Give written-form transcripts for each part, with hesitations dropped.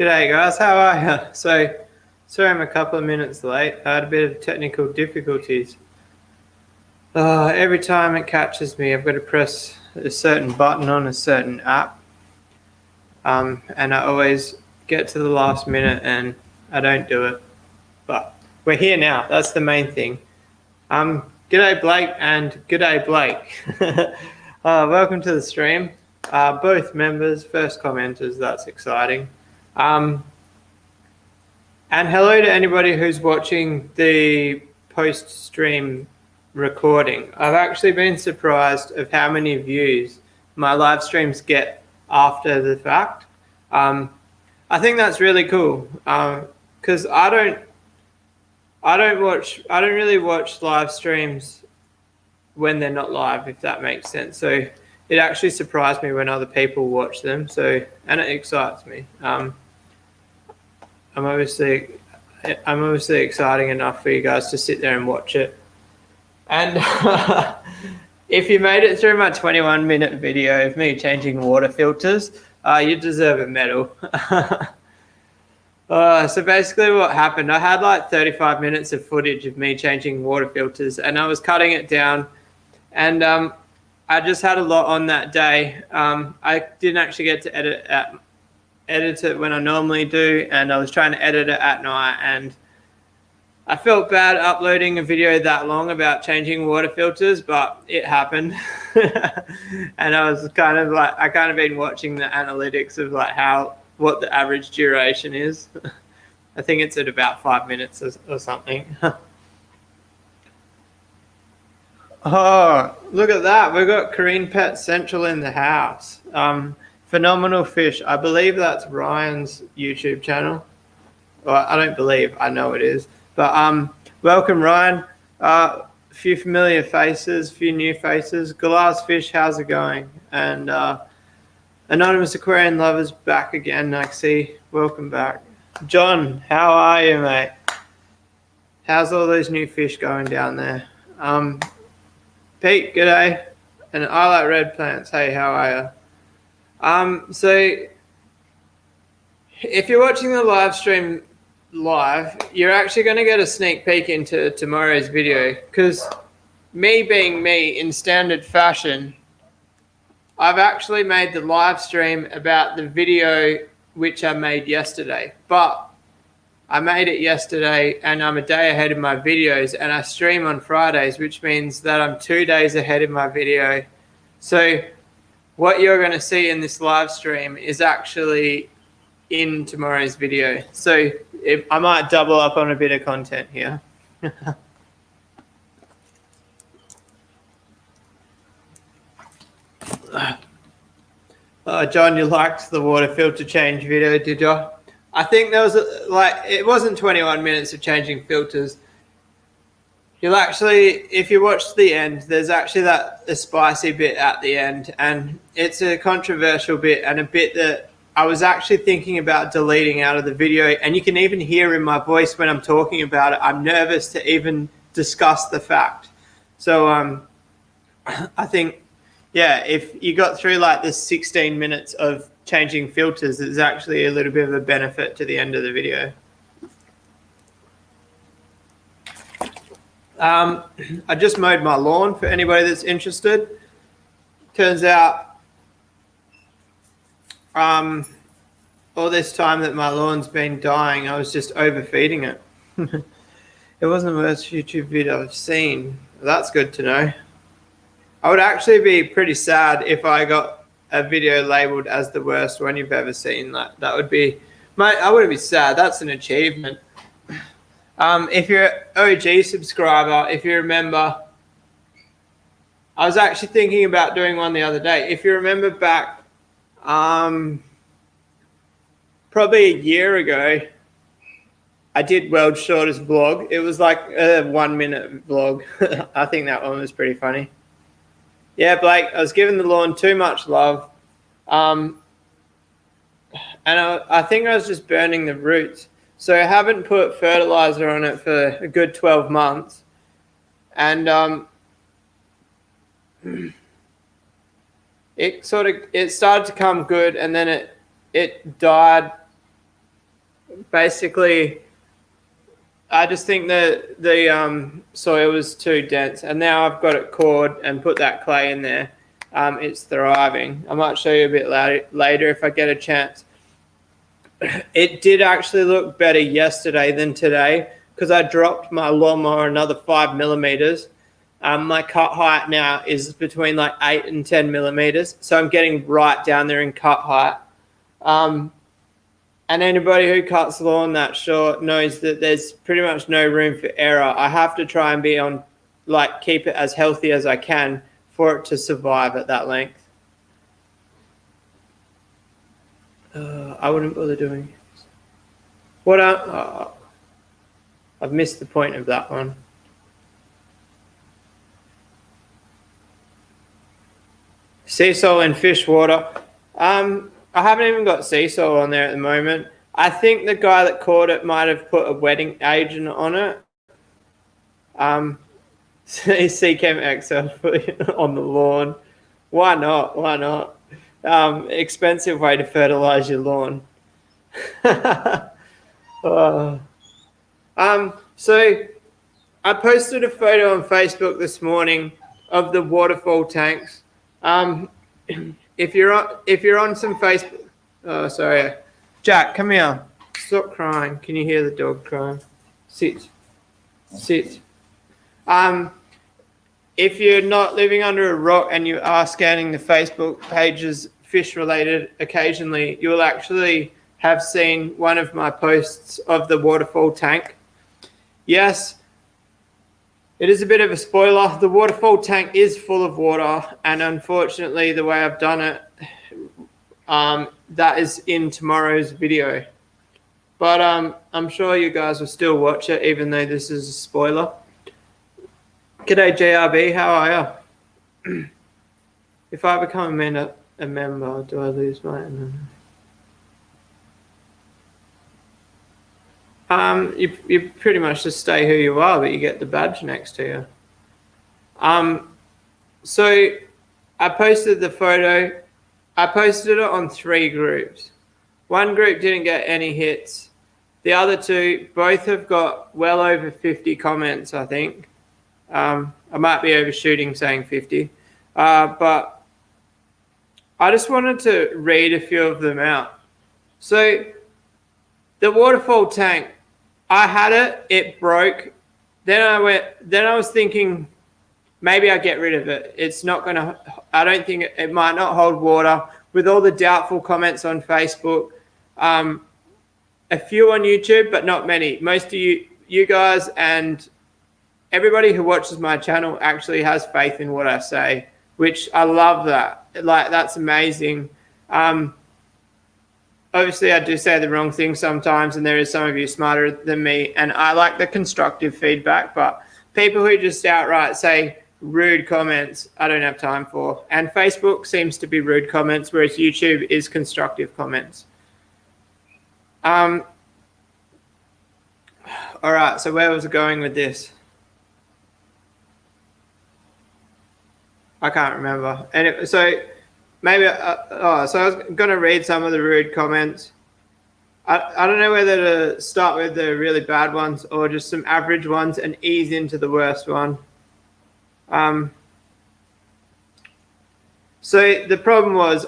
G'day guys, how are you? So, sorry I'm a couple of minutes late. I had a bit of technical difficulties. Every time it catches me, I've got to press a certain button on a certain app. And I always get to the last minute and I don't do it. But we're here now, that's the main thing. G'day Blake and g'day Blake. Welcome to the stream. Both members, first commenters, that's exciting. And hello to anybody who's watching the post-stream recording. I've actually been surprised of how many views my live streams get after the fact. I think that's really cool because I don't really watch live streams when they're not live, if that makes sense. So it actually surprised me when other people watch them. So, and it excites me. I'm obviously exciting enough for you guys to sit there and watch it. And if you made it through my 21-minute video of me changing water filters, you deserve a medal. So basically what happened, I had like 35 minutes of footage of me changing water filters and I was cutting it down, and I just had a lot on that day. I didn't actually get to edit it when I normally do, and I was trying to edit it at night, and I felt bad uploading a video that long about changing water filters, but it happened. And I was kind of like, I kind of been watching the analytics of like what the average duration is. I think it's at about 5 minutes or something. Oh, look at that. We've got Korean Pet Central in the house. Phenomenal Fish. I believe that's Ryan's YouTube channel. Well, I don't believe, I know it is. But welcome, Ryan. A few familiar faces, a few new faces. Glass Fish, how's it going? And Anonymous Aquarian Lovers back again, I see. Welcome back. John, how are you, mate? How's all those new fish going down there? Pete, g'day. And I Like Red Plants. Hey, how are you? So if you're watching the live stream live, you're actually going to get a sneak peek into tomorrow's video, because me being me in standard fashion, I've actually made the live stream about the video which I made yesterday, but I made it yesterday and I'm a day ahead of my videos, and I stream on Fridays, which means that I'm 2 days ahead of my video. So what you're going to see in this live stream is actually in tomorrow's video. So I might double up on a bit of content here. John, you liked the water filter change video, did you? I think there was it wasn't 21 minutes of changing filters. You'll actually, if you watch the end, there's actually a spicy bit at the end, and it's a controversial bit and a bit that I was actually thinking about deleting out of the video, and you can even hear in my voice when I'm talking about it, I'm nervous to even discuss the fact. So I think, yeah, if you got through like the 16 minutes of changing filters, there's actually a little bit of a benefit to the end of the video. I just mowed my lawn for anybody that's interested. Turns out all this time that my lawn's been dying, I was just overfeeding it. It wasn't the worst YouTube video I've seen. That's good to know. I would actually be pretty sad if I got a video labeled as the worst one you've ever seen. That would be, I wouldn't be sad. That's an achievement. If you're an OG subscriber, if you remember, I was actually thinking about doing one the other day. If you remember back, probably a year ago, I did World's Shortest Vlog. It was like a 1 minute vlog. I think that one was pretty funny. Yeah, Blake, I was giving the lawn too much love. And I think I was just burning the roots. So I haven't put fertilizer on it for a good 12 months. And it started to come good, and then it died basically, I just think that the soil was too dense, and now I've got it cored and put that clay in there. It's thriving. I might show you a bit later if I get a chance. It did actually look better yesterday than today because I dropped my lawnmower another 5 millimeters. My cut height now is between like 8 and 10 millimeters, so I'm getting right down there in cut height. And anybody who cuts lawn that short knows that there's pretty much no room for error. I have to try and be on, like, keep it as healthy as I can for it to survive at that length. I wouldn't bother doing it. What? I've missed the point of that one. Sea salt and fish water. I haven't even got sea salt on there at the moment. I think the guy that caught it might have put a wetting agent on it. Sea Chem XL on the lawn. Why not? Why not? Expensive way to fertilize your lawn. So I posted a photo on Facebook this morning of the waterfall tanks. If you're on some Facebook, oh sorry, Jack, come here. Stop crying. Can you hear the dog crying? Sit. If you're not living under a rock and you are scanning the Facebook pages fish related occasionally, you'll actually have seen one of my posts of the waterfall tank. Yes, it is a bit of a spoiler. The waterfall tank is full of water, and unfortunately the way I've done it, that is in tomorrow's video. But I'm sure you guys will still watch it even though this is a spoiler. G'day JRB, how are you? If I become a member, do I lose my... You pretty much just stay who you are, but you get the badge next to you. So I posted the photo. I posted it on 3 groups. One group didn't get any hits. The other 2, both have got well over 50 comments, I think. I might be overshooting saying 50. But I just wanted to read a few of them out. So the waterfall tank, I had it, it broke. Then I was thinking maybe I get rid of it. It's not going to, I don't think it might not hold water. With all the doubtful comments on Facebook, a few on YouTube, but not many. Most of you guys and everybody who watches my channel actually has faith in what I say, which I love that. Like, that's amazing. Obviously, I do say the wrong thing sometimes, and there is some of you smarter than me, and I like the constructive feedback, but people who just outright say rude comments, I don't have time for. And Facebook seems to be rude comments, whereas YouTube is constructive comments. All right, so where was it going with this? I can't remember. And so maybe, so I was going to read some of the rude comments. I don't know whether to start with the really bad ones or just some average ones and ease into the worst one. So the problem was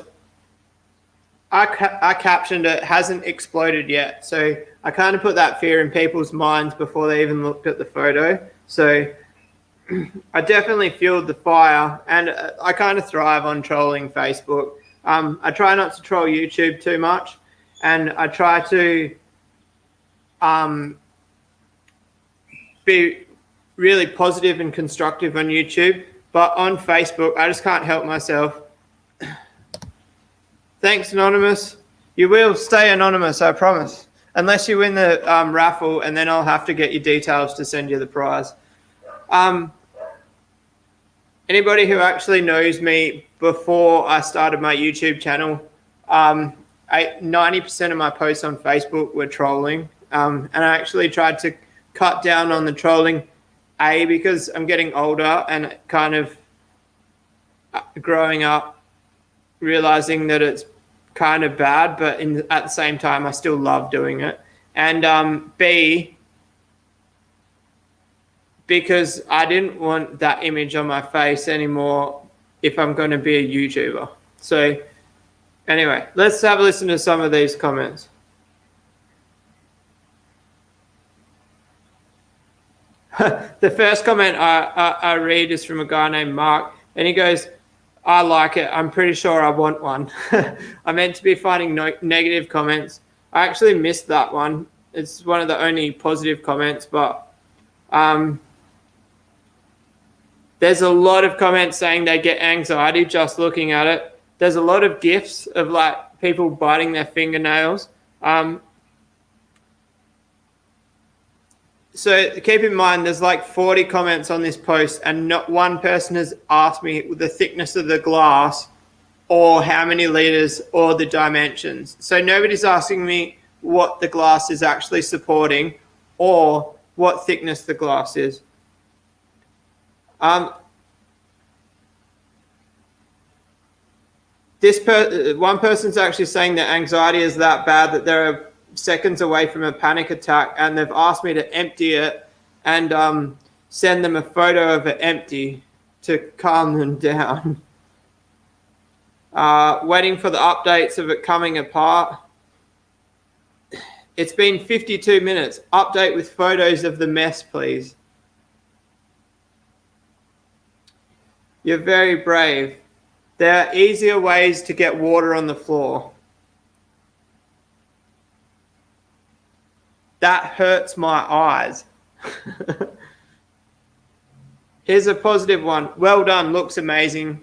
I captioned it hasn't exploded yet. So I kind of put that fear in people's minds before they even looked at the photo. So I definitely fueled the fire, and I kind of thrive on trolling Facebook. I try not to troll YouTube too much, and I try to be really positive and constructive on YouTube, but on Facebook, I just can't help myself. Thanks, Anonymous. You will stay anonymous, I promise, unless you win the raffle, and then I'll have to get your details to send you the prize. Anybody who actually knows me before I started my YouTube channel, 90% of my posts on Facebook were trolling. And I actually tried to cut down on the trolling, because I'm getting older and kind of growing up, realizing that it's kind of bad, but at the same time, I still love doing it. and B, because I didn't want that image on my face anymore if I'm going to be a YouTuber. So anyway, let's have a listen to some of these comments. The first comment I read is from a guy named Mark, and he goes, I like it. I'm pretty sure I want one. I meant to be finding negative comments. I actually missed that one. It's one of the only positive comments, but there's a lot of comments saying they get anxiety just looking at it. There's a lot of GIFs of like people biting their fingernails. So keep in mind, there's like 40 comments on this post, and not one person has asked me the thickness of the glass or how many liters or the dimensions. So nobody's asking me what the glass is actually supporting or what thickness the glass is. One person's actually saying that anxiety is that bad that they're seconds away from a panic attack, and they've asked me to empty it and send them a photo of it empty to calm them down. Waiting for the updates of it coming apart. It's been 52 minutes. Update with photos of the mess, please. You're very brave. There are easier ways to get water on the floor. That hurts my eyes. Here's a positive one. Well done. Looks amazing.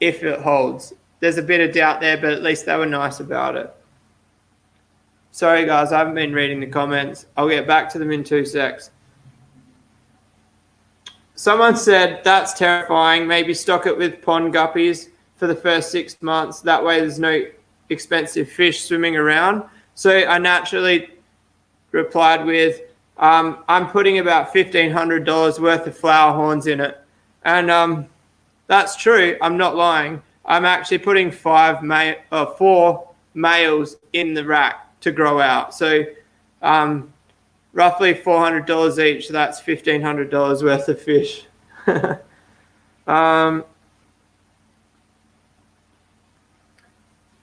If it holds. There's a bit of doubt there, but at least they were nice about it. Sorry, guys. I haven't been reading the comments. I'll get back to them in 2 secs. Someone said, that's terrifying. Maybe stock it with pond guppies for the first 6 months. That way there's no expensive fish swimming around. So I naturally replied with, I'm putting about $1,500 worth of flower horns in it. And that's true. I'm not lying. I'm actually putting 4 males in the rack to grow out. So roughly $400 each. So that's $1,500 worth of fish.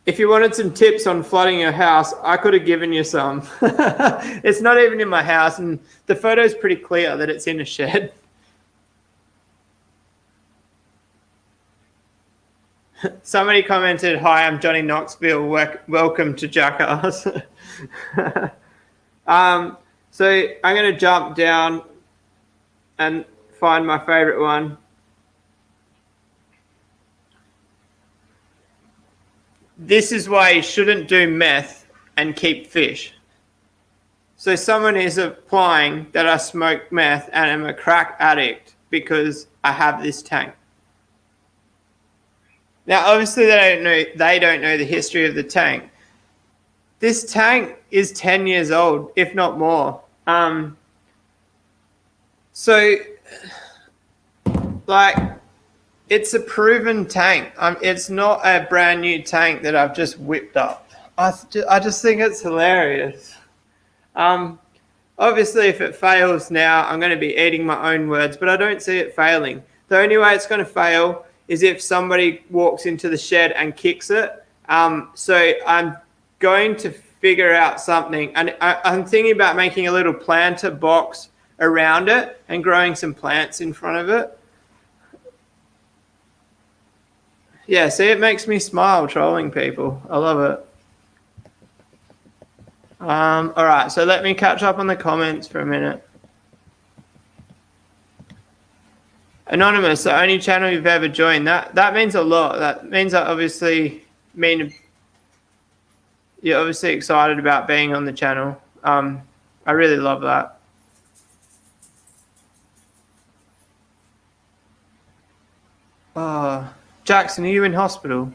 If you wanted some tips on flooding your house, I could have given you some. It's not even in my house, and the photo is pretty clear that it's in a shed. Somebody commented, hi, I'm Johnny Knoxville. Welcome to Jackass. So I'm going to jump down and find my favorite one. This is why you shouldn't do meth and keep fish. So someone is applying that I smoke meth and am a crack addict because I have this tank. Now, obviously, they don't know the history of the tank. This tank is 10 years old, if not more. It's a proven tank. It's not a brand new tank that I've just whipped up. I just think it's hilarious. Obviously, if it fails now, I'm going to be eating my own words, but I don't see it failing. The only way it's going to fail is if somebody walks into the shed and kicks it. So I'm going to figure out something. And I'm thinking about making a little planter box around it and growing some plants in front of it. Yeah, see, it makes me smile trolling people. I love it. All right, so let me catch up on the comments for a minute. Anonymous, the only channel you've ever joined. That means a lot. That means you're obviously excited about being on the channel. I really love that. Oh, Jackson, are you in hospital?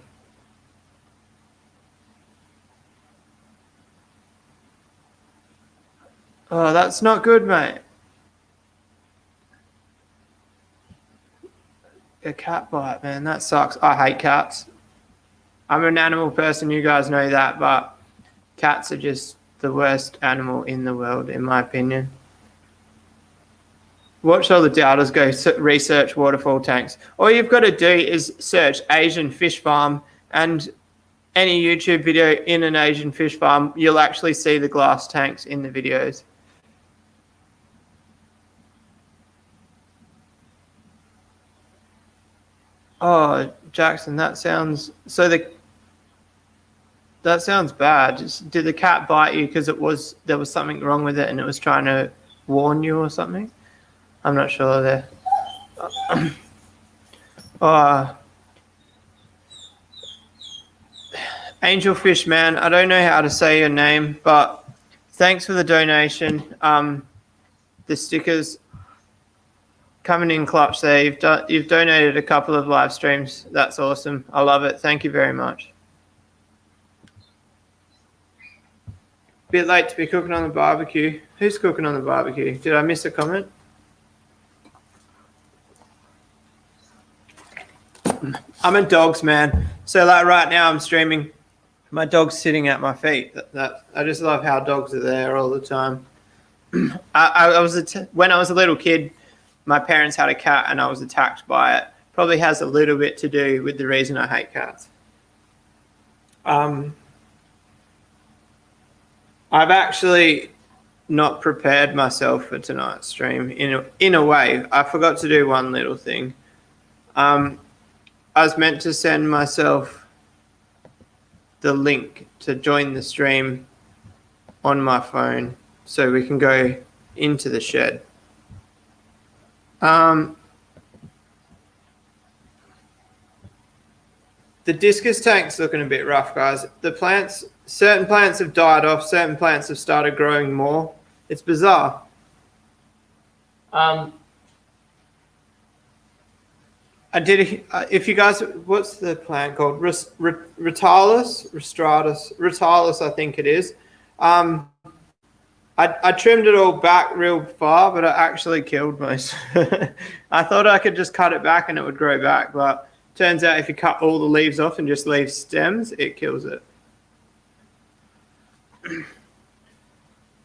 Oh, that's not good, mate. A cat bite, man. That sucks. I hate cats. I'm an animal person. You guys know that, but Cats are just the worst animal in the world, in my opinion. Watch all the doubters go research waterfall tanks. All you've got to do is search Asian fish farm, and any YouTube video in an Asian fish farm, you'll actually see the glass tanks in the videos. Oh, Jackson, that sounds that sounds bad. Did the cat bite you because there was something wrong with it and it was trying to warn you or something? I'm not sure there. Angelfish Man, I don't know how to say your name, but thanks for the donation. The stickers coming in clutch there. You've donated a couple of live streams. That's awesome. I love it. Thank you very much. Bit late to be cooking on the barbecue. Who's cooking on the barbecue? Did I miss a comment? I'm a dogs man. So like right now I'm streaming. My dog's sitting at my feet. I just love how dogs are there all the time. When I was a little kid, my parents had a cat and I was attacked by it. Probably has a little bit to do with the reason I hate cats. I've actually not prepared myself for tonight's stream in a way. I forgot to do one little thing. I was meant to send myself the link to join the stream on my phone so we can go into the shed. The discus tank's looking a bit rough, guys. Certain plants have died off, certain plants have started growing more. It's bizarre. If you guys, what's the plant called? Retalis, I think it is. I trimmed it all back real far, but I actually killed most. I thought I could just cut it back and it would grow back, but turns out if you cut all the leaves off and just leave stems, it kills it.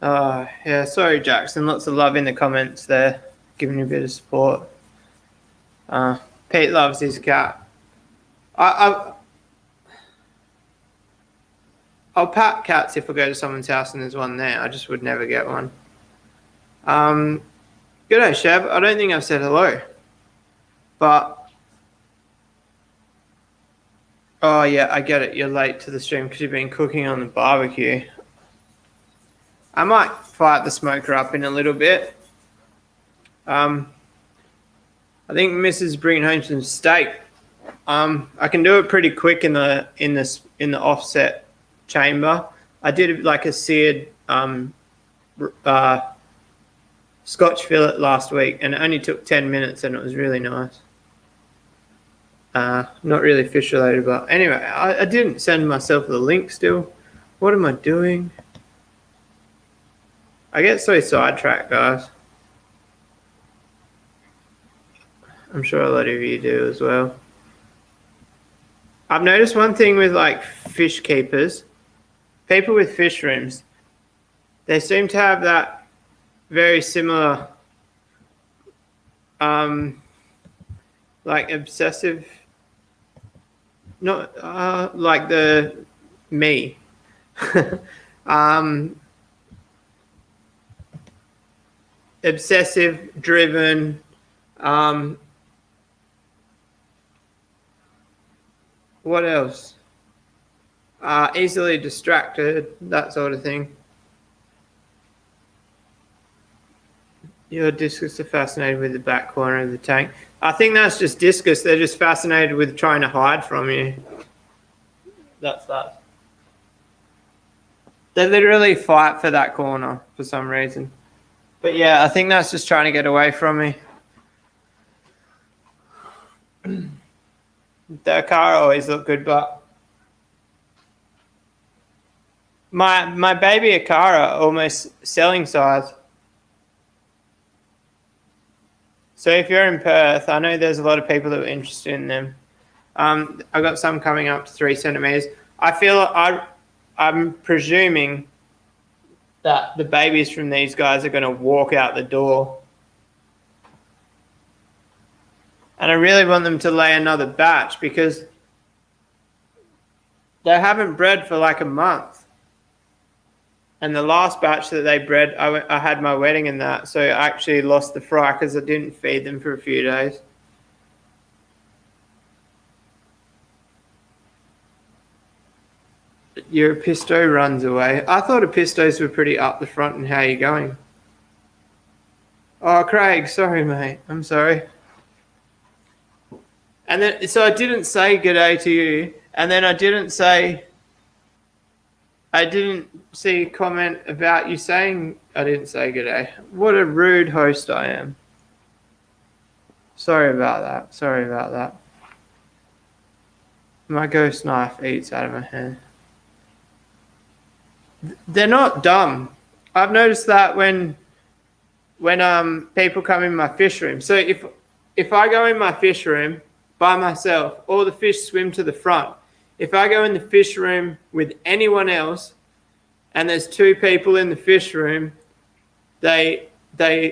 Yeah, sorry, Jackson. Lots of love in the comments there, giving you a bit of support. Pete loves his cat. I'll pat cats if I go to someone's house and there's one there. I just would never get one. Good day, Shab. I don't think I've said hello. But, oh yeah, I get it. You're late to the stream because you've been cooking on the barbecue. I might fire the smoker up in a little bit. I think Mrs. is bringing home some steak. I can do it pretty quick in the offset chamber. I did like a seared Scotch fillet last week, and it only took 10 minutes, and it was really nice. Not really fish related, but anyway, I didn't send myself the link still. What am I doing? I get so sidetracked, guys. I'm sure a lot of you do as well. I've noticed one thing with like fish keepers, people with fish rooms, they seem to have that very similar, like obsessive, not like the me, obsessive, driven, what else? Easily distracted, that sort of thing. Your discus are fascinated with the back corner of the tank. I think that's just discus. They're just fascinated with trying to hide from you. That's that. They literally fight for that corner for some reason. But yeah, I think that's just trying to get away from me. The Acara always look good, but my baby Acara almost selling size. So if you're in Perth, I know there's a lot of people that are interested in them. I got some coming up to 3 centimeters. I feel I'm presuming that the babies from these guys are going to walk out the door. And I really want them to lay another batch because they haven't bred for like a month. And the last batch that they bred, I had my wedding in that, so I actually lost the fry because I didn't feed them for a few days. Your pisto runs away. I thought pistos were pretty up the front. And how are you going? Oh, Craig, sorry, mate. I'm sorry. And then, so I didn't say good day to you, and then I didn't see a comment about you saying I didn't say good day. What a rude host I am. Sorry about that. Sorry about that. My ghost knife eats out of my hand. They're not dumb. I've noticed that when people come in my fish room. So if I go in my fish room by myself, all the fish swim to the front. If I go in the fish room with anyone else and there's two people in the fish room, a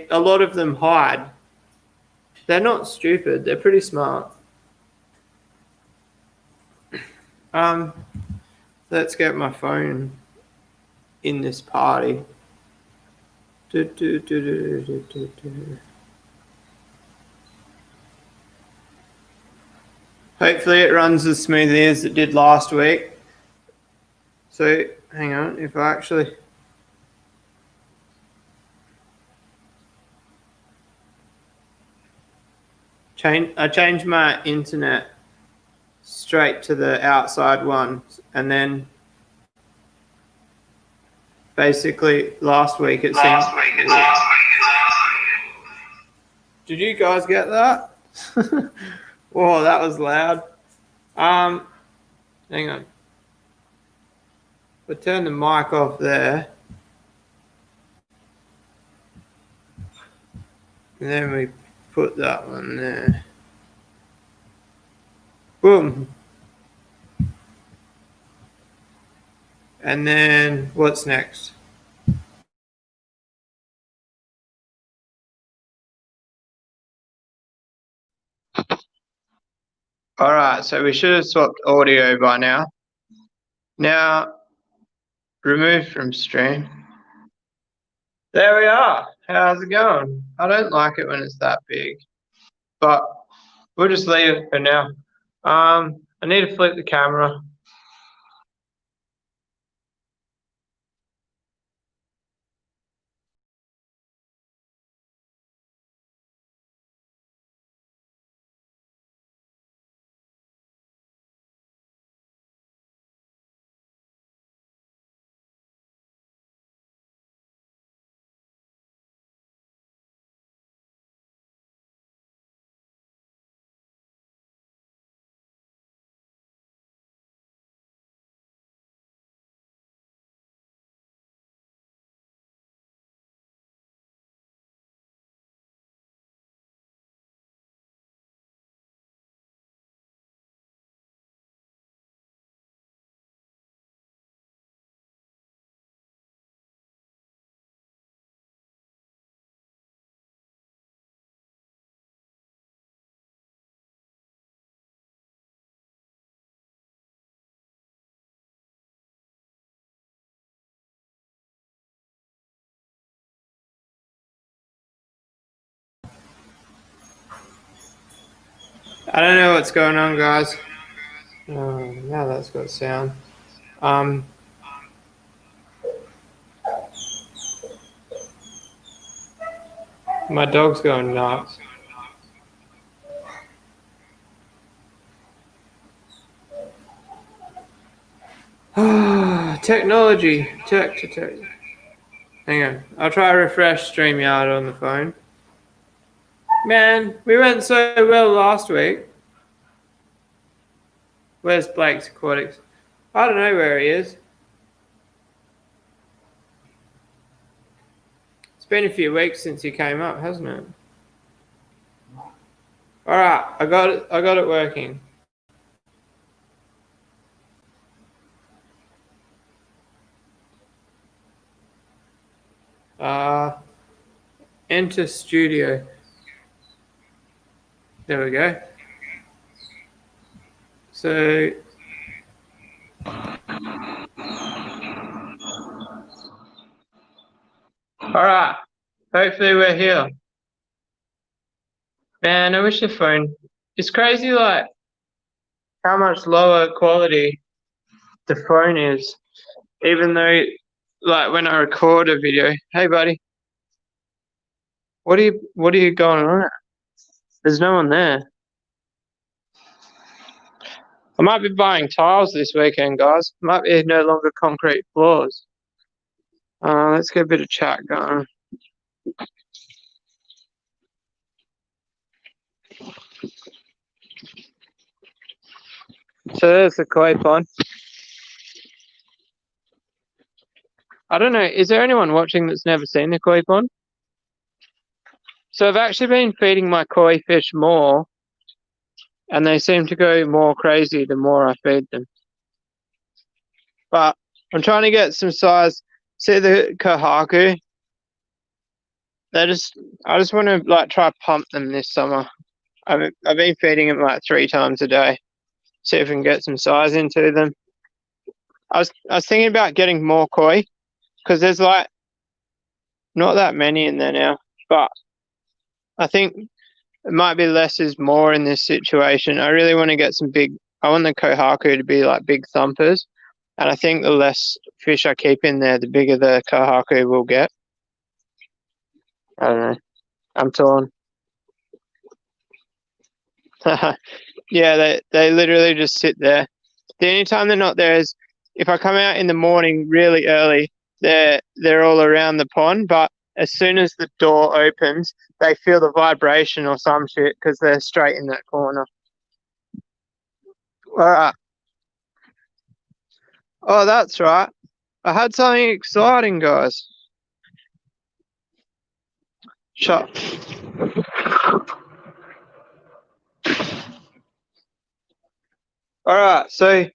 lot of them hide. They're not stupid. They're pretty smart. Let's get my phone in this party. Hopefully it runs as smoothly as it did last week. So hang on, if I actually I changed my internet straight to the outside one, and then basically last week it seemed. Did you guys get that? Whoa, that was loud. Hang on. We'll turn the mic off there. And then we put that one there. Boom. And then what's next? All right, so we should have swapped audio by now. Now, remove from stream. There we are. How's it going? I don't like it when it's that big, but we'll just leave it for now. I need to flip the camera. I don't know what's going on, guys. Oh, now that's got sound. My dog's going nuts. Technology. Tech. Hang on. I'll try to refresh StreamYard on the phone. Man, we went so well last week. Where's Blake's Aquatics? I don't know where he is. It's been a few weeks since he came up, hasn't it? All right, I got it working. Enter studio. There we go. So alright. Hopefully we're here. Man, I wish the phone, it's crazy like how much lower quality the phone is. Even though like when I record a video, hey buddy, what are you going on at? There's no one there. I might be buying tiles this weekend, guys. Might be no longer concrete floors. Let's get a bit of chat going. So there's the koi pond. I don't know, is there anyone watching that's never seen the koi pond? So I've actually been feeding my koi fish more, and they seem to go more crazy the more I feed them. But I'm trying to get some size. See the kohaku? I just want to like try pump them this summer. I've been feeding them like 3 times a day. See if we can get some size into them. I was thinking about getting more koi because there's like not that many in there now, but I think it might be less is more in this situation. I really want to get some big. I want the kohaku to be like big thumpers, and I think the less fish I keep in there, the bigger the kohaku will get. I don't know. I'm torn. Yeah, they literally just sit there. The only time they're not there is if I come out in the morning really early. They're all around the pond, but as soon as the door opens, they feel the vibration or some shit because they're straight in that corner. All right. Oh, that's right. I had something exciting, guys. Shut. All right, so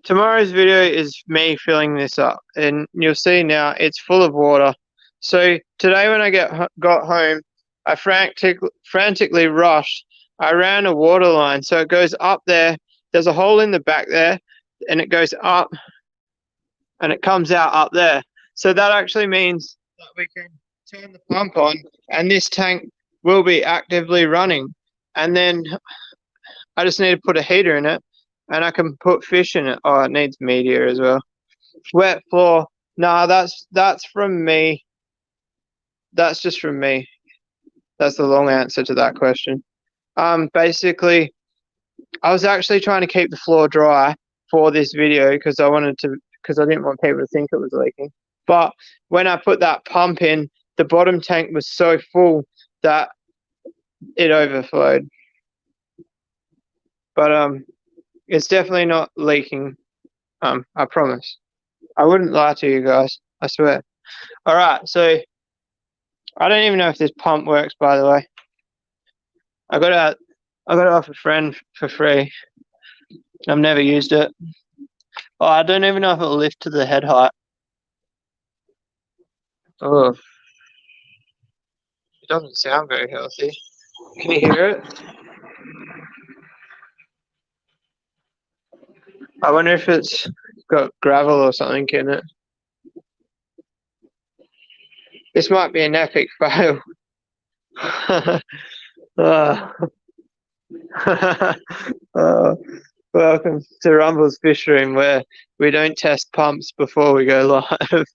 tomorrow's video is me filling this up, and you'll see now it's full of water. So today when I got home, I frantically rushed. I ran a water line, so it goes up there. There's a hole in the back there, and it goes up, and it comes out up there. So that actually means that we can turn the pump on, and this tank will be actively running. And then I just need to put a heater in it, and I can put fish in it. Oh, it needs media as well. Wet floor. Nah, that's from me. That's just from me. That's the long answer to that question. Basically, I was actually trying to keep the floor dry for this video because I didn't want people to think it was leaking. But when I put that pump in, the bottom tank was so full that it overflowed. But it's definitely not leaking. I promise. I wouldn't lie to you guys. I swear. All right, so I don't even know if this pump works. By the way, I got it off a friend for free. I've never used it. Oh, I don't even know if it'll lift to the head height. Oh, it doesn't sound very healthy. Can you hear it? I wonder if it's got gravel or something in it. This might be an epic fail. Welcome to Rumble's Fish Room, where we don't test pumps before we go live.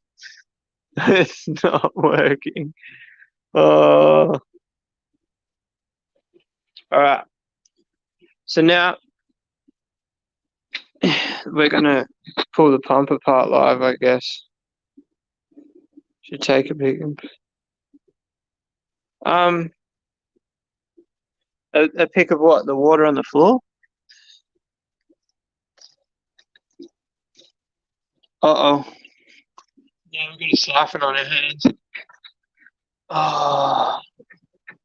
It's not working. Oh. Alright. So now we're gonna pull the pump apart live, I guess. Should take a big a pic of what? The water on the floor? Uh-oh. Yeah, we've got a siphon on our hands. Oh,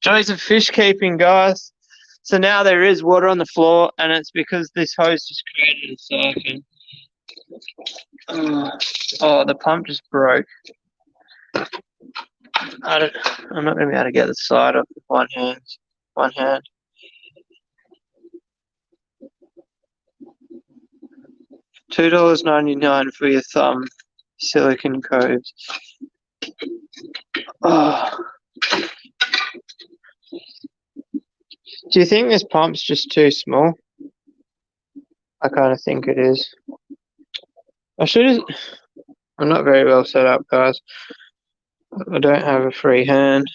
joys of fish keeping, guys. So now there is water on the floor, and it's because this hose just created a siphon. Oh, the pump just broke. I'm not going to be able to get the side off with one hand. $2.99 for your thumb, silicone codes. Oh. Do you think this pump's just too small? I kind of think it is. I'm not very well set up, guys. I don't have a free hand.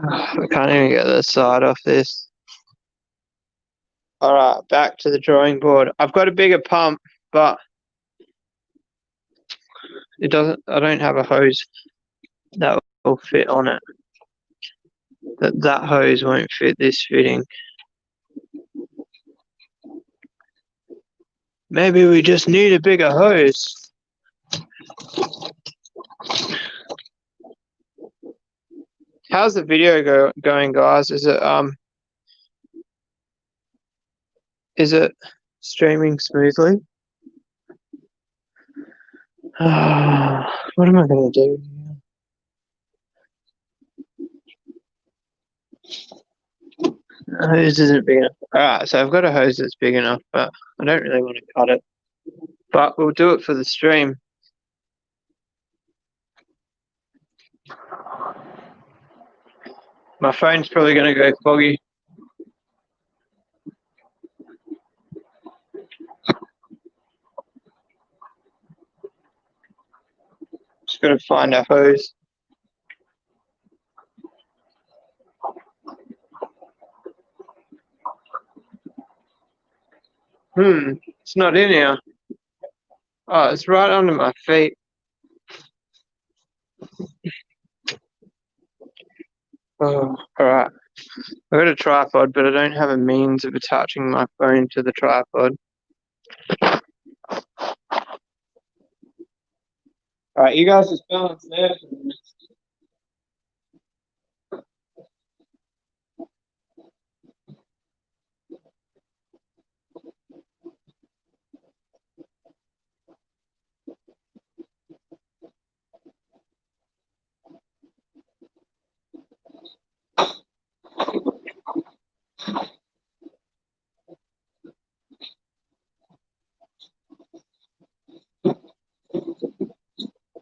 I can't even get the side off this. Alright, back to the drawing board. I've got a bigger pump, but I don't have a hose that will fit on it. That hose won't fit this fitting. Maybe we just need a bigger hose. How's the video going, guys? Is it streaming smoothly? What am I going to do? The hose isn't big enough. Alright, so I've got a hose that's big enough, but I don't really want to cut it. But we'll do it for the stream. My phone's probably going to go foggy. Just got to find a hose. It's not in here. Oh, it's right under my feet. Oh, alright. I've got a tripod, but I don't have a means of attaching my phone to the tripod. Alright, you guys just balance there.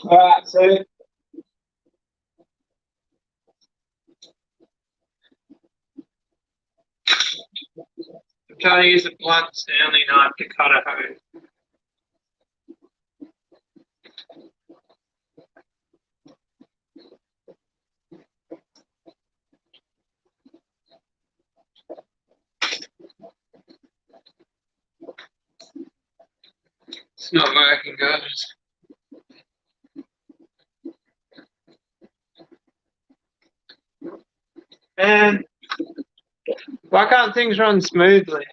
Alright, so I'm trying to use a blunt Stanley knife to cut a hose. It's not working, guys. Man, why can't things run smoothly?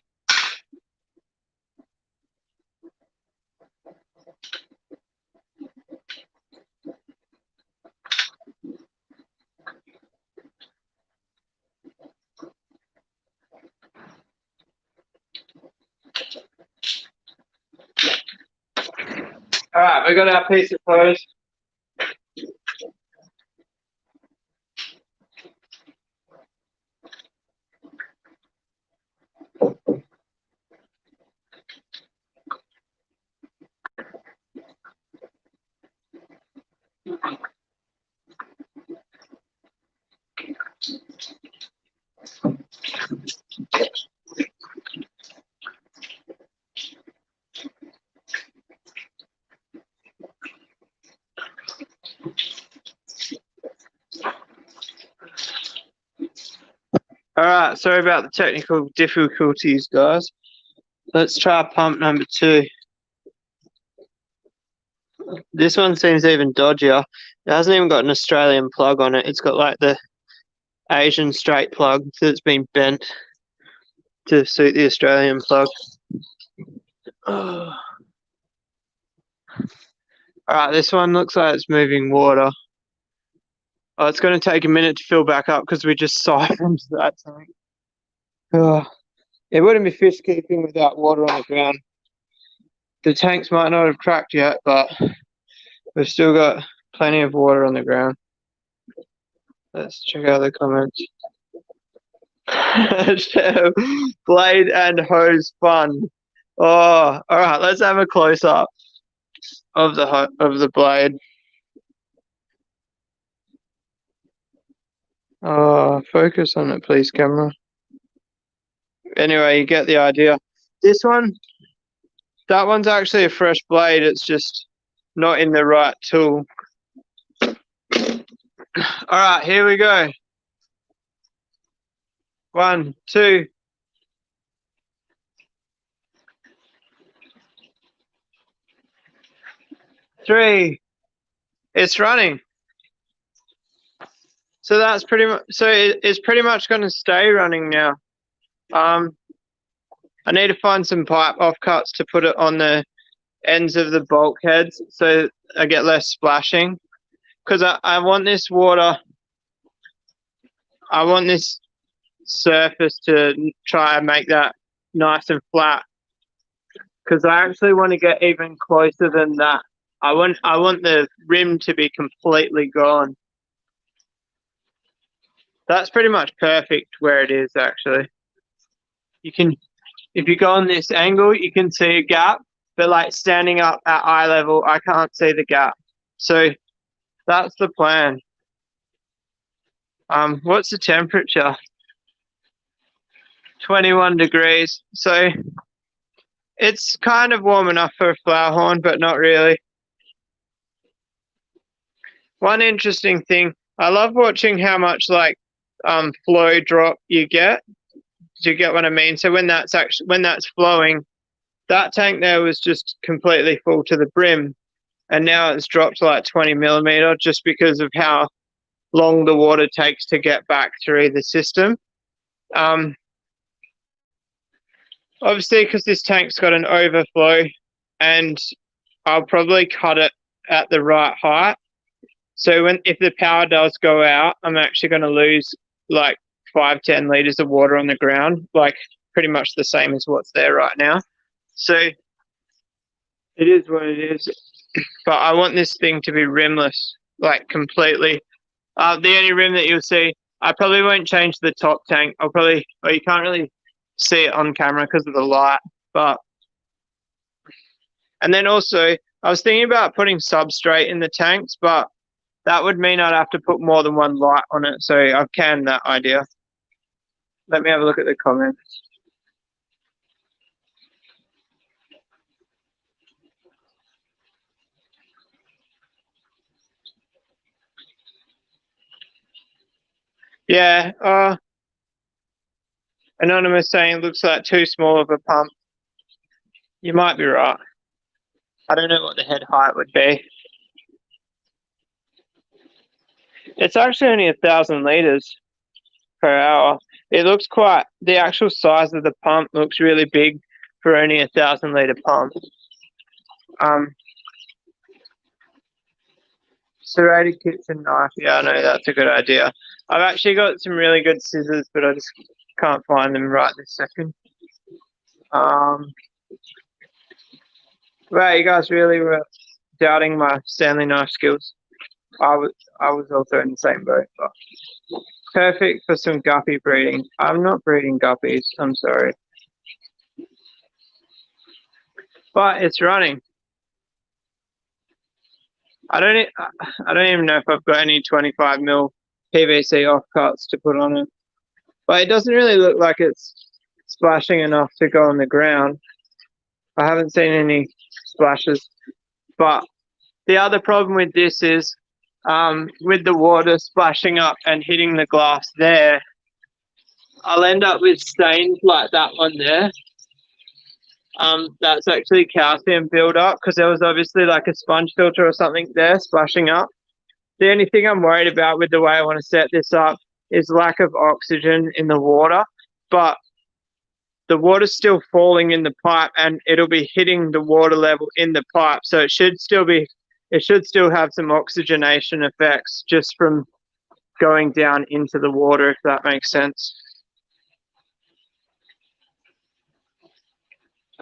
Alright, we got our piece of hose. Alright, sorry about the technical difficulties, guys. Let's try pump number 2. This one seems even dodgier. It hasn't even got an Australian plug on it. It's got like the Asian straight plug that's been bent to suit the Australian plug. Alright, this one looks like it's moving water. Oh, it's going to take a minute to fill back up because we just siphoned that tank. It wouldn't be fish keeping without water on the ground. The tanks might not have cracked yet, but we've still got plenty of water on the ground. Let's check out the comments. Blade and hose fun. Oh, all right. Let's have a close up of the blade. Oh, focus on it, please, camera. Anyway, you get the idea. This one, that one's actually a fresh blade. It's just not in the right tool. All right, here we go. 1, 2. Three. It's running. So that's pretty much. So it's pretty much going to stay running now. I need to find some pipe offcuts to put it on the ends of the bulkheads so I get less splashing. Because I want this water. I want this surface to try and make that nice and flat. Because I actually want to get even closer than that. I want the rim to be completely gone. That's pretty much perfect where it is, actually. You can, if you go on this angle, you can see a gap, but like standing up at eye level, I can't see the gap. So that's the plan. What's the temperature? 21 degrees. So it's kind of warm enough for a flower horn, but not really. One interesting thing, I love watching how much like flow drop you get. Do you get what I mean? So when that's flowing, that tank there was just completely full to the brim, and now it's dropped to like 20 millimeter just because of how long the water takes to get back through the system. Obviously, because this tank's got an overflow, and I'll probably cut it at the right height. So if the power does go out, I'm actually going to lose like 5-10 liters of water on the ground, like pretty much the same as what's there right now. So it is what it is. But I want this thing to be rimless, like completely. The only rim that you'll see, I probably won't change the top tank. You can't really see it on camera because of the light. And then also, I was thinking about putting substrate in the tanks, but that would mean I'd have to put more than one light on it. So I've canned that idea. Let me have a look at the comments. Yeah, Anonymous saying it looks like too small of a pump. You might be right. I don't know what the head height would be. It's actually only 1,000 liters per hour. It looks the actual size of the pump looks really big for only 1,000 liter pump. Serrated kitchen knife. Yeah, I know that's a good idea. I've actually got some really good scissors, but I just can't find them right this second. Right, you guys really were doubting my Stanley knife skills. I was also in the same boat. But perfect for some guppy breeding. I'm not breeding guppies. I'm sorry, but it's running. I don't even know if I've got any 25 mil PVC offcuts to put on it, but it doesn't really look like it's splashing enough to go on the ground. I haven't seen any splashes, but the other problem with this is with the water splashing up and hitting the glass there, I'll end up with stains like that one there. That's actually calcium buildup because there was obviously like a sponge filter or something there splashing up. The only thing I'm worried about with the way I want to set this up is lack of oxygen in the water, but the water's still falling in the pipe and it'll be hitting the water level in the pipe. So it should still have some oxygenation effects just from going down into the water, if that makes sense.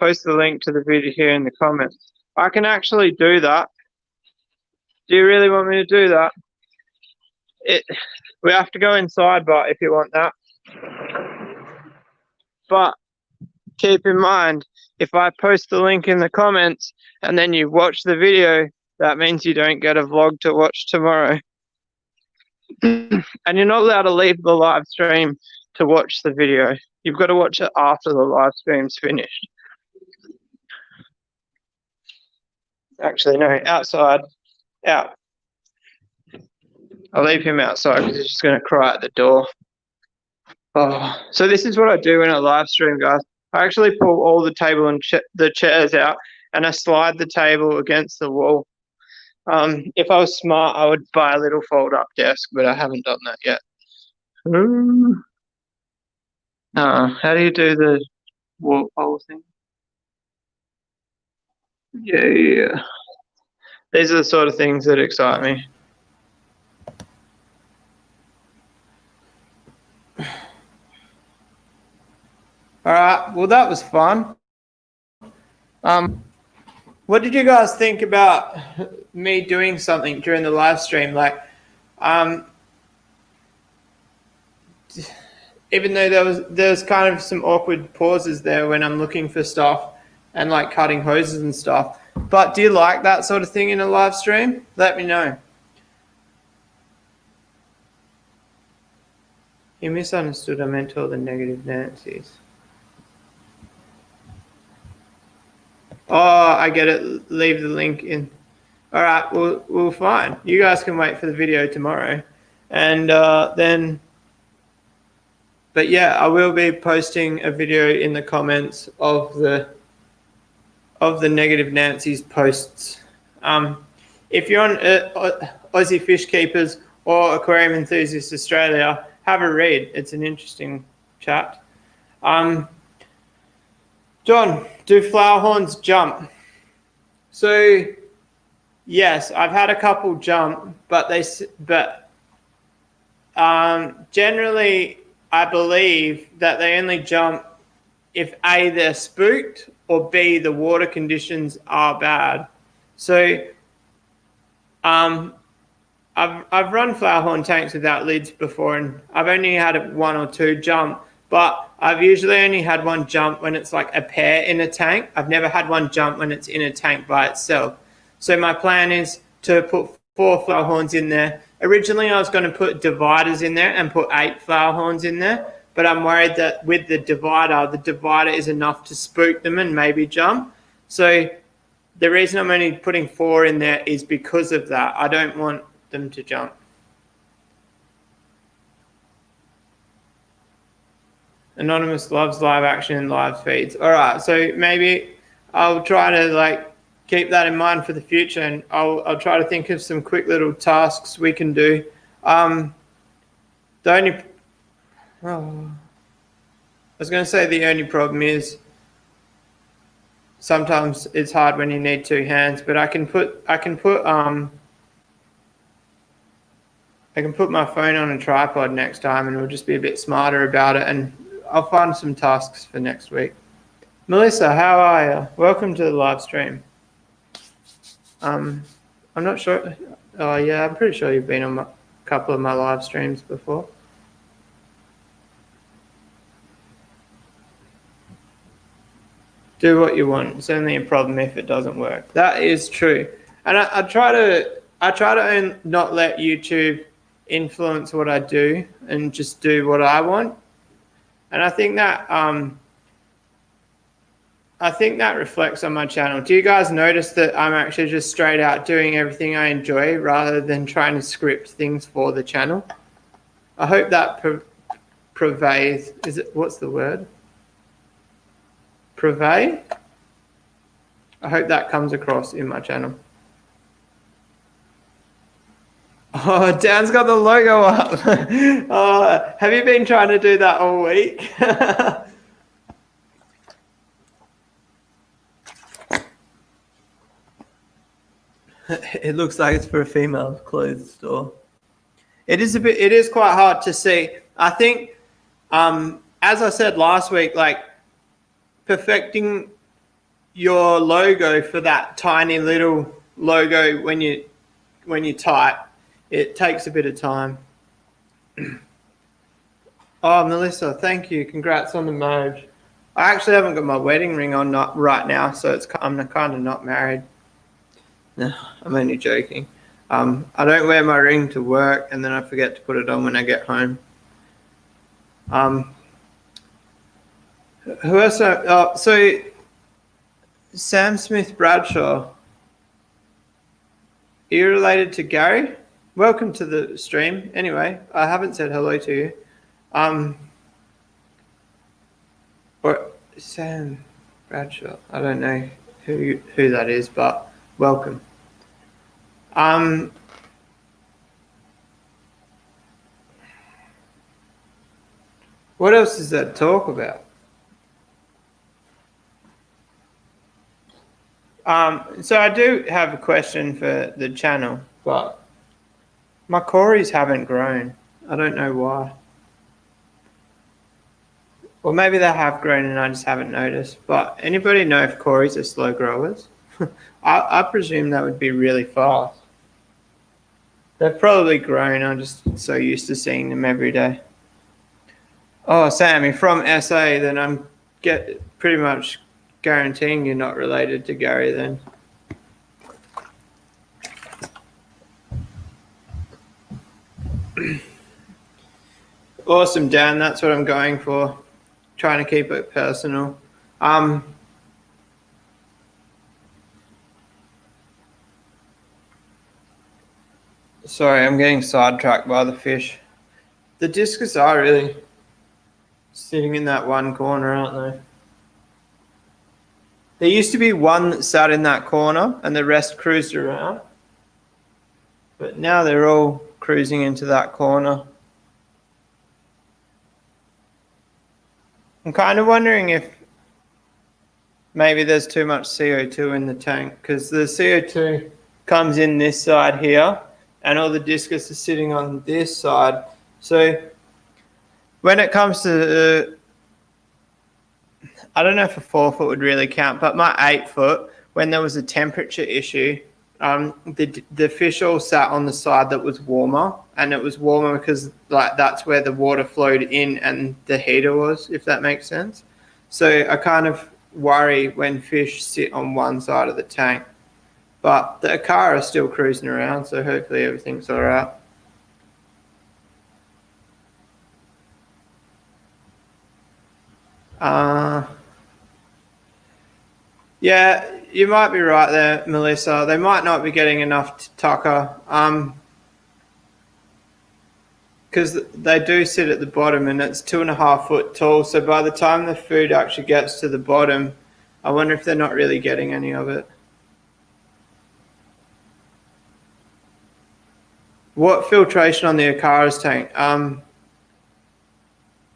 post the link to the video here in the comments. I can actually do that. Do you really want me to do that? We have to go inside, but if you want that. But keep in mind, if I post the link in the comments and then you watch the video, that means you don't get a vlog to watch tomorrow. And you're not allowed to leave the live stream to watch the video. You've got to watch it after the live stream's finished. Actually, no, outside. Out. I'll leave him outside because he's just going to cry at the door. Oh, so this is what I do when I live stream, guys. I actually pull all the table and the chairs out, and I slide the table against the wall. If I was smart, I would buy a little fold-up desk, but I haven't done that yet. How do you do the wall thing? Yeah. These are the sort of things that excite me. All right. Well, that was fun. What did you guys think about me doing something during the live stream? Like, even though there was kind of some awkward pauses there when I'm looking for stuff and like cutting hoses and stuff. But do you like that sort of thing in a live stream? Let me know. You misunderstood. I meant all the negative Nancy's. Oh, I get it. Leave the link in. All right, well, fine. You guys can wait for the video tomorrow. And then, but yeah, I will be posting a video in the comments of the negative Nancy's posts. If you're on Aussie Fish Keepers or Aquarium Enthusiasts Australia, have a read. It's an interesting chat. John, do flower horns jump? So, yes, I've had a couple jump, but generally, I believe that they only jump if A, they're spooked, or B, the water conditions are bad. So, I've run flower horn tanks without lids before, and I've only had 1 or 2 jump. But I've usually only had one jump when it's like a pair in a tank. I've never had one jump when it's in a tank by itself. So my plan is to put 4 flower horns in there. Originally, I was going to put dividers in there and put 8 flower horns in there. But I'm worried that with the divider is enough to spook them and maybe jump. So the reason I'm only putting 4 in there is because of that. I don't want them to jump. Anonymous loves live action and live feeds. All right, so maybe I'll try to like keep that in mind for the future, and I'll try to think of some quick little tasks we can do. I was going to say the only problem is sometimes it's hard when you need 2 hands, but I can put my phone on a tripod next time, and we'll just be a bit smarter about it, and I'll find some tasks for next week. Melissa, how are you? Welcome to the live stream. I'm not sure. Oh, yeah, I'm pretty sure you've been on a couple of my live streams before. Do what you want. It's only a problem if it doesn't work. That is true. And I try to not let YouTube influence what I do and just do what I want. And I think that reflects on my channel. Do you guys notice that I'm actually just straight out doing everything I enjoy rather than trying to script things for the channel? I hope that prevails. What's the word? Prevail? I hope that comes across in my channel. Oh, Dan's got the logo up. Oh, have you been trying to do that all week? It looks like it's for a female clothes store. It is quite hard to see. I think, as I said last week, like perfecting your logo for that tiny little logo when you type, it takes a bit of time. Oh, Melissa, thank you. Congrats on the marriage. I actually haven't got my wedding ring on right now, so I'm kind of not married. No, I'm only joking. I don't wear my ring to work, and then I forget to put it on when I get home. Who else? So Sam Smith Bradshaw. Are you related to Gary? Welcome to the stream. Anyway, I haven't said hello to you. Or Sam Bradshaw. I don't know who that is, but welcome. What else is there to talk about? So I do have a question for the channel, but my Corys haven't grown. I don't know why. Or maybe they have grown and I just haven't noticed. But anybody know if Corys are slow growers? I presume that would be really fast. They've probably grown. I'm just so used to seeing them every day. Oh, Sam, you're from SA, then I'm pretty much guaranteeing you're not related to Gary then. Awesome, Dan. That's what I'm going for. Trying to keep it personal. Sorry, I'm getting sidetracked by the fish. The discus are really sitting in that one corner, aren't they? There used to be one that sat in that corner and the rest cruised around. But now they're all cruising into that corner. I'm kind of wondering if maybe there's too much CO2 in the tank, because the CO2 comes in this side here and all the discus is sitting on this side. So when it comes to, I don't know if a 4-foot would really count, but my 8-foot, when there was a temperature issue, the fish all sat on the side that was warmer, and it was warmer because that's where the water flowed in and the heater was, if that makes sense. So I kind of worry when fish sit on one side of the tank. But the Acara is still cruising around, so hopefully everything's all right. Yeah, you might be right there, Melissa. They might not be getting enough tucker, because they do sit at the bottom and it's 2.5 foot tall. So by the time the food actually gets to the bottom, I wonder if they're not really getting any of it. What filtration on the Acara's tank?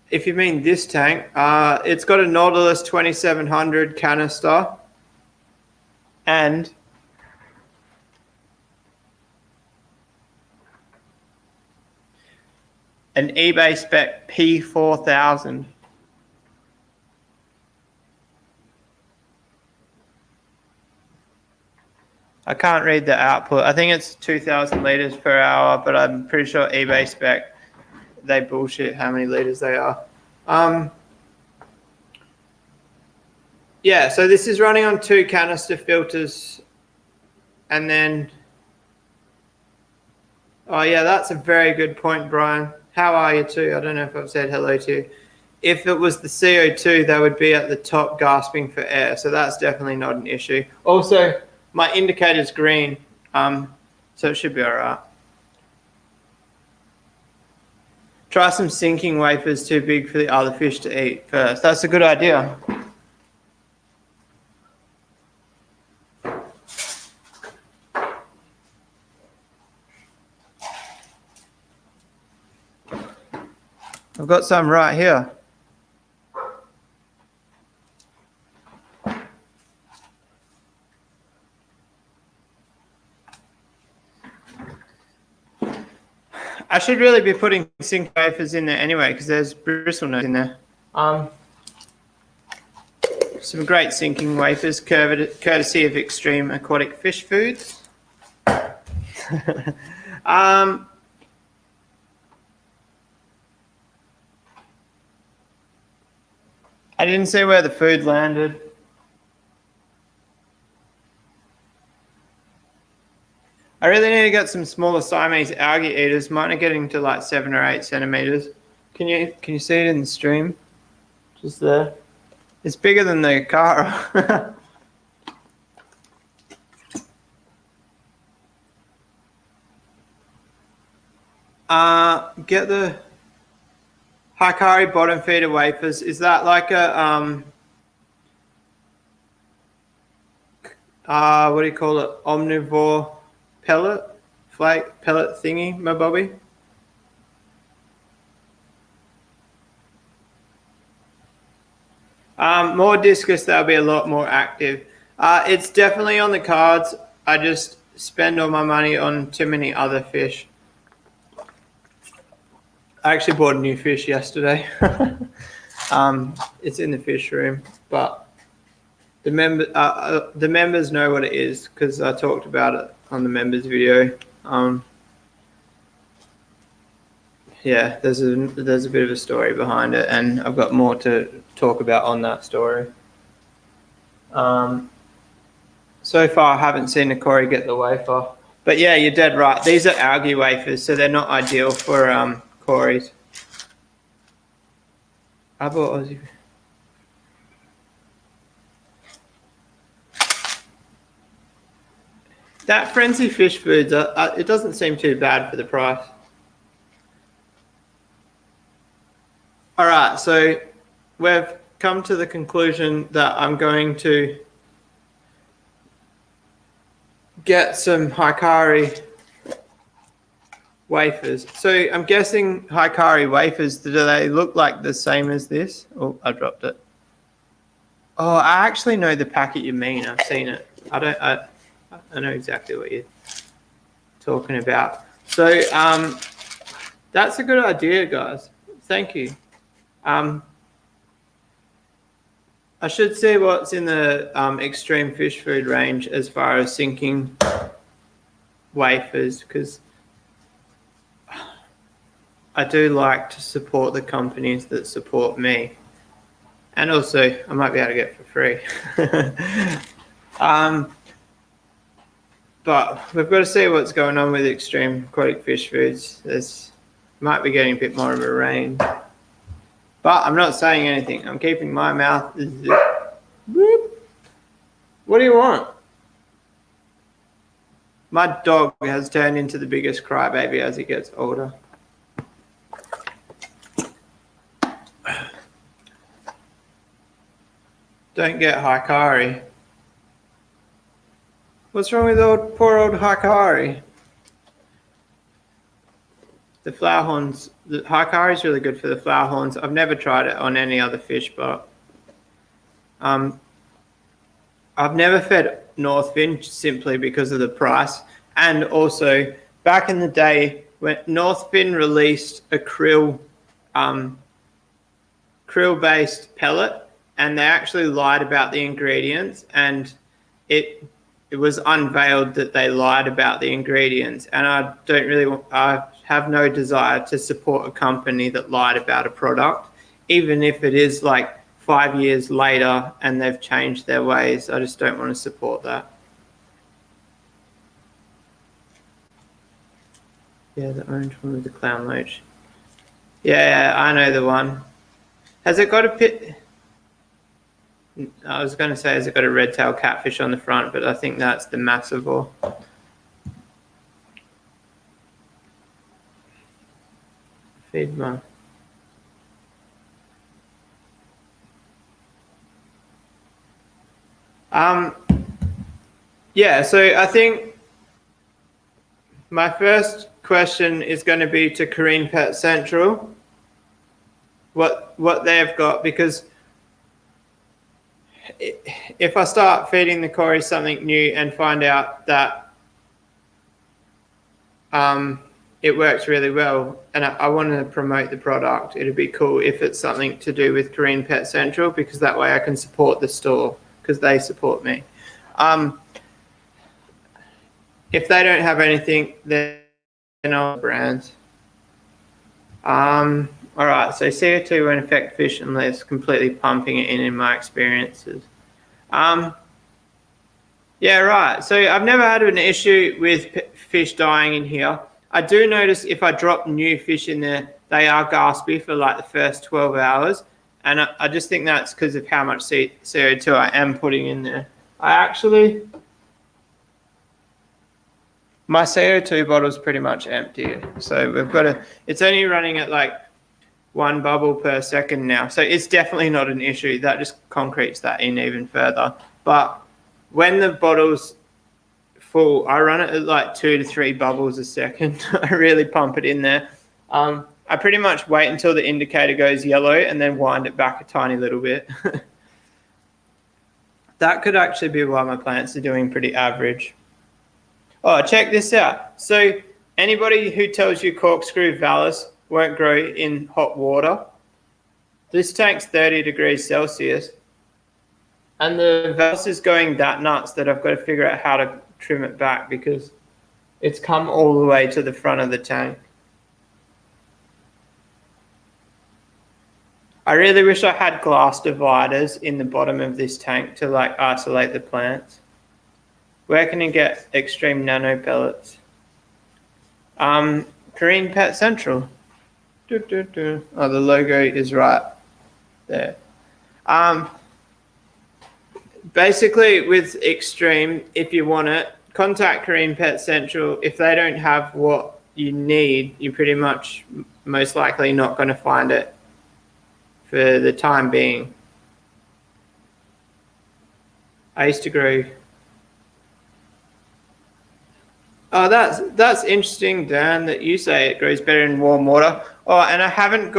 If you mean this tank, it's got a Nautilus 2700 canister and an eBay spec P4000. I can't read the output. I think it's 2,000 liters per hour, but I'm pretty sure eBay spec, they bullshit how many liters they are. Yeah, so this is running on 2 canister filters. And then, oh yeah, that's a very good point, Brian. How are you too? I don't know if I've said hello to you. If it was the CO2, they would be at the top gasping for air. So that's definitely not an issue. Also, my indicator's green, so it should be all right. Try some sinking wafers too big for the other fish to eat first. That's a good idea. I've got some right here. I should really be putting sink wafers in there anyway, because there's bristlenose in there. Some great sinking wafers, courtesy of Extreme Aquatic Fish Foods. I didn't see where the food landed. I really need to get some smaller Siamese algae eaters. Mine are getting to like 7 or 8 centimeters. Can you see it in the stream? Just there. It's bigger than the Acara. Get the Hikari bottom feeder wafers. Is that like a what do you call it? Omnivore pellet thingy, my Bobby? More discus, that'll be a lot more active. It's definitely on the cards. I just spend all my money on too many other fish. I actually bought a new fish yesterday. It's in the fish room, but the members know what it is because I talked about it on the members video. Yeah, there's a bit of a story behind it, and I've got more to talk about on that story. So far, I haven't seen a Corey get the wafer, but yeah, you're dead right. These are algae wafers, so they're not ideal for Corey's. I bought Aussie. That Frenzy Fish Foods, it doesn't seem too bad for the price. All right, so we've come to the conclusion that I'm going to get some Hikari wafers. So I'm guessing Hikari wafers, do they look like the same as this? Oh, I dropped it. Oh, I actually know the packet you mean. I've seen it. I know exactly what you're talking about. So that's a good idea, guys. Thank you. I should see what's in the Extreme Fish Food range as far as sinking wafers, because I do like to support the companies that support me. And also, I might be able to get it for free. But we've got to see what's going on with Extreme Aquatic Fish Foods. This might be getting a bit more of a range. But I'm not saying anything. I'm keeping my mouth. What do you want? My dog has turned into the biggest crybaby as he gets older. Don't get Hikari. What's wrong with poor old Hikari? The flower horns, the Hikari is really good for the flower horns. I've never tried it on any other fish, but I've never fed Northfin simply because of the price. And also, back in the day, when Northfin released a krill-based pellet, and they actually lied about the ingredients, and it was unveiled that they lied about the ingredients. And I have no desire to support a company that lied about a product, even if it is like 5 years later and they've changed their ways. I just don't want to support that. Yeah, the orange one with the clown loach. Yeah, I know the one. Has it got a pit? I was going to say, has it got a red-tailed catfish on the front, but I think that's the massivore. Feed my... Yeah, so I think my first question is going to be to Korean Pet Central, what they've got, because if I start feeding the Cory something new and find out that it works really well, and I want to promote the product. It'd be cool if it's something to do with Korean Pet Central, because that way I can support the store because they support me. If they don't have anything, then I'll brands. All right, so CO2 won't affect fish unless completely pumping it in my experiences. Yeah, right. So I've never had an issue with fish dying in here. I do notice if I drop new fish in there, they are gaspy for like the first 12 hours. And I just think that's because of how much CO2 I am putting in there. My CO2 bottle is pretty much empty. So it's only running at like 1 bubble per second now. So it's definitely not an issue. That just concretes that in even further. But when the bottle's full, I run it at like 2 to 3 bubbles a second. I really pump it in there. I pretty much wait until the indicator goes yellow and then wind it back a tiny little bit. That could actually be why my plants are doing pretty average. Oh, check this out. So anybody who tells you corkscrew vallus won't grow in hot water, this tank's 30 degrees Celsius. And the vallus is going that nuts that I've got to figure out how to trim it back because it's come all the way to the front of the tank. I really wish I had glass dividers in the bottom of this tank to like isolate the plants. Where can you get extreme nano pellets? Korean Pet Central. Oh, the logo is right there. Basically, with extreme, if you want it, contact Korean Pet Central. If they don't have what you need, you're pretty much most likely not going to find it for the time being. I used to grow. Oh, that's interesting, Dan, that you say it grows better in warm water. Oh, and I haven't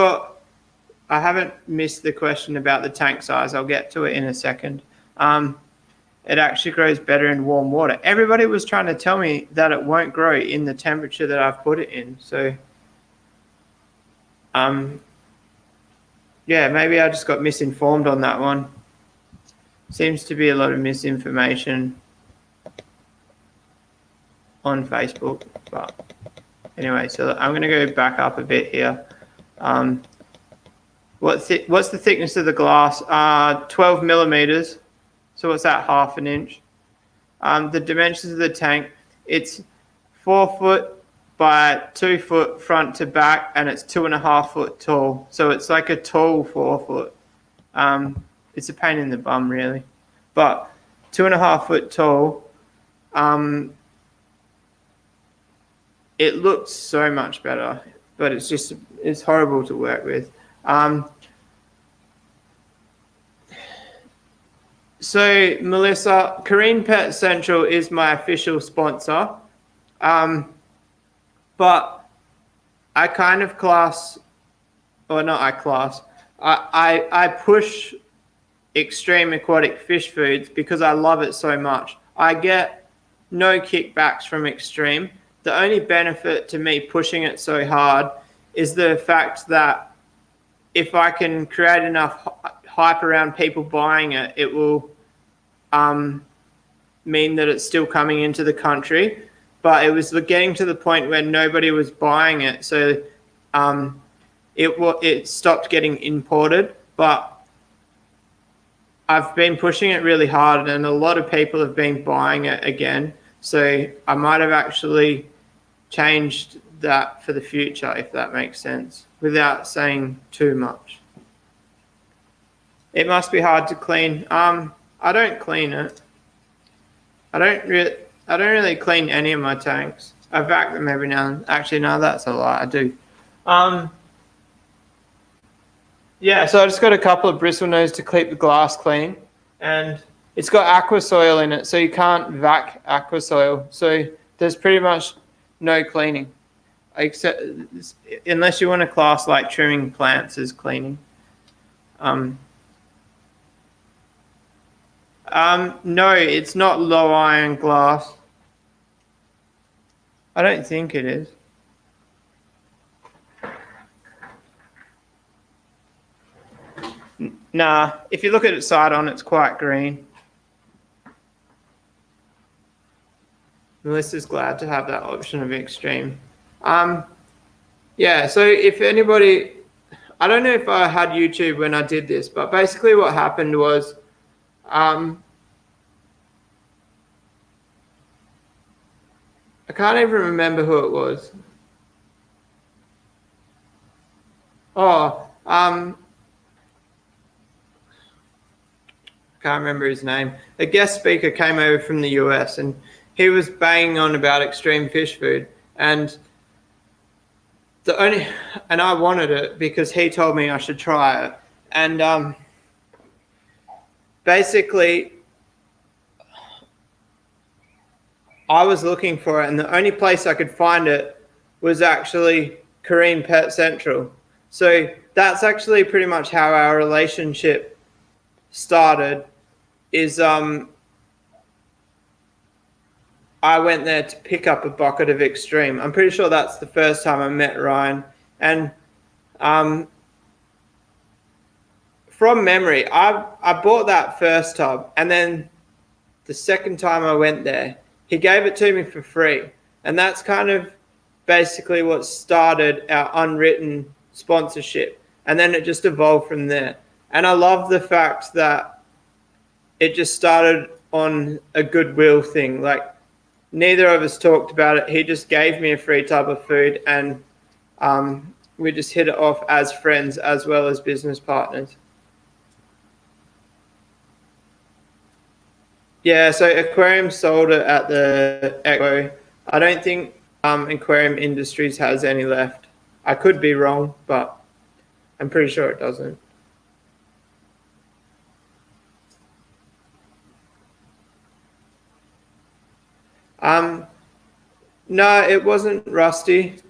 missed the question about the tank size. I'll get to it in a second. It actually grows better in warm water. Everybody was trying to tell me that it won't grow in the temperature that I've put it in. So, yeah, maybe I just got misinformed on that one. Seems to be a lot of misinformation on Facebook, but anyway, so I'm going to go back up a bit here. What's the thickness of the glass? 12 millimeters. So what's that, half an inch? The dimensions of the tank, it's 4 foot by 2 foot front to back, and it's 2.5 foot tall. So it's like a tall 4 foot. It's a pain in the bum, really, but 2.5 foot tall. It looks so much better, but it's horrible to work with. So Melissa, Korean Pet Central is my official sponsor, but I kind of I push extreme aquatic fish foods because I love it so much. I get no kickbacks from extreme. The only benefit to me pushing it so hard is the fact that if I can create enough hype around people buying it, it will mean that it's still coming into the country. But it was getting to the point where nobody was buying it, so it stopped getting imported. But I've been pushing it really hard, and a lot of people have been buying it again. So I might have actually changed that for the future, if that makes sense, without saying too much. It must be hard to clean. I don't clean it. I don't really clean any of my tanks. I vac them every now and then. Actually, no, that's a lie. I do. Yeah, so I just got a couple of bristle nose to keep the glass clean, and it's got aqua soil in it, so you can't vac aqua soil. So there's pretty much no cleaning, except unless you want to class like trimming plants as cleaning. No, it's not low iron glass. I don't think it is. Nah, if you look at it side on, it's quite green. Melissa's glad to have that option of extreme. Yeah, so if anybody, I don't know if I had YouTube when I did this, but basically what happened was, I can't even remember who it was. Oh, I can't remember his name. A guest speaker came over from the US and he was banging on about extreme fish food, and I wanted it because he told me I should try it. And basically I was looking for it, and the only place I could find it was actually Korean Pet Central. So that's actually pretty much how our relationship started. Is I went there to pick up a bucket of extreme. I'm pretty sure that's the first time I met Ryan. And from memory, I bought that first tub, and then the second time I went there, he gave it to me for free. And that's kind of basically what started our unwritten sponsorship. And then it just evolved from there. And I love the fact that it just started on a goodwill thing. Like, neither of us talked about it. He just gave me a free tub of food, and we just hit it off as friends as well as business partners. Yeah, so Aquarium sold it at the Expo. I don't think Aquarium Industries has any left. I could be wrong, but I'm pretty sure it doesn't. No, it wasn't Rusty.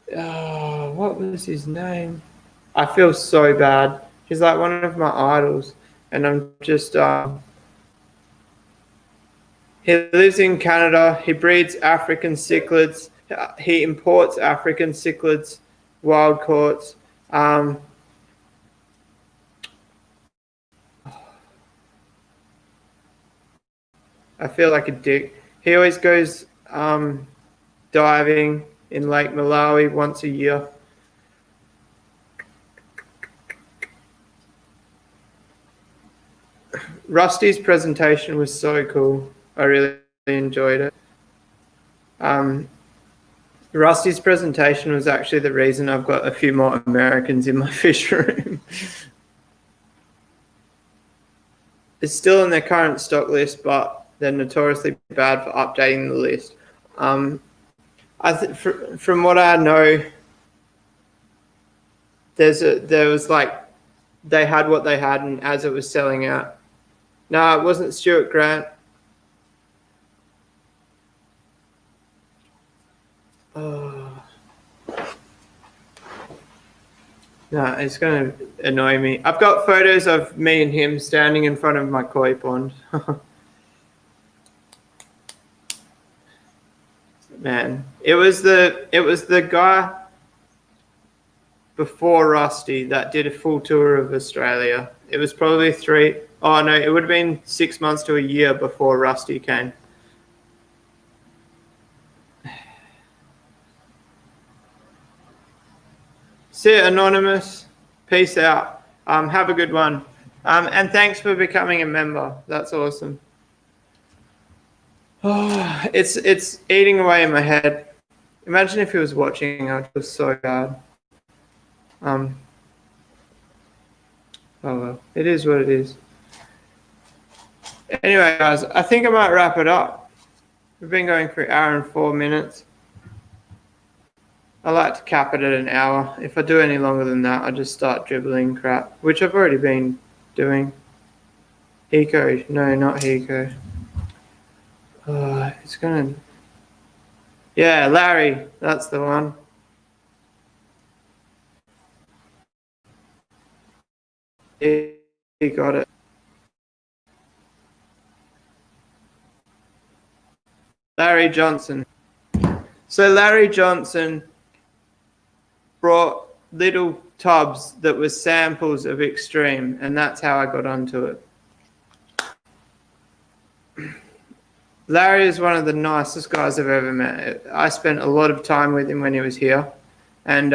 What was his name? I feel so bad. He's like one of my idols, and I'm just he lives in Canada. He breeds African cichlids. He imports African cichlids, wild caughts. I feel like a dick. He always goes diving in Lake Malawi once a year. Rusty's presentation was so cool. I really enjoyed it. Rusty's presentation was actually the reason I've got a few more Americans in my fish room. It's still in their current stock list, but they're notoriously bad for updating the list. From what I know, there was like, they had what they had, and as it was selling out. No, it wasn't Stuart Grant. Oh. No, it's going to annoy me. I've got photos of me and him standing in front of my koi pond. Man, it was the guy before Rusty that did a full tour of Australia. It was probably it would have been 6 months to a year before Rusty came. See you, Anonymous. Peace out. Have a good one. And thanks for becoming a member. That's awesome. Oh, it's eating away in my head. Imagine if he was watching. I would feel so bad. Oh well, it is what it is. Anyway, guys, I think I might wrap it up. We've been going for 1 hour and 4 minutes. I like to cap it at an hour. If I do any longer than that, I just start dribbling crap, which I've already been doing. Hiko. No, not Hiko. It's going to... Yeah, Larry. That's the one. He got it. Larry Johnson. So Larry Johnson brought little tubs that were samples of extreme, and that's how I got onto it. Larry is one of the nicest guys I've ever met. I spent a lot of time with him when he was here, and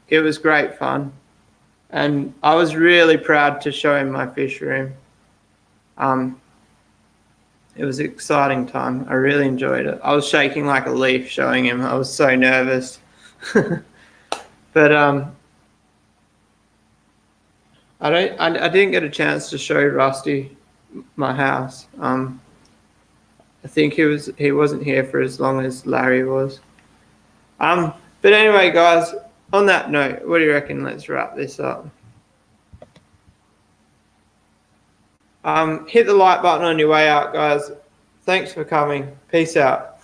it was great fun. And I was really proud to show him my fish room. It was an exciting time. I really enjoyed it. I was shaking like a leaf showing him. I was so nervous. But I didn't get a chance to show Rusty my house. I think he wasn't here for as long as Larry was. But anyway, guys, on that note, what do you reckon? Let's wrap this up. Hit the like button on your way out, guys. Thanks for coming. Peace out.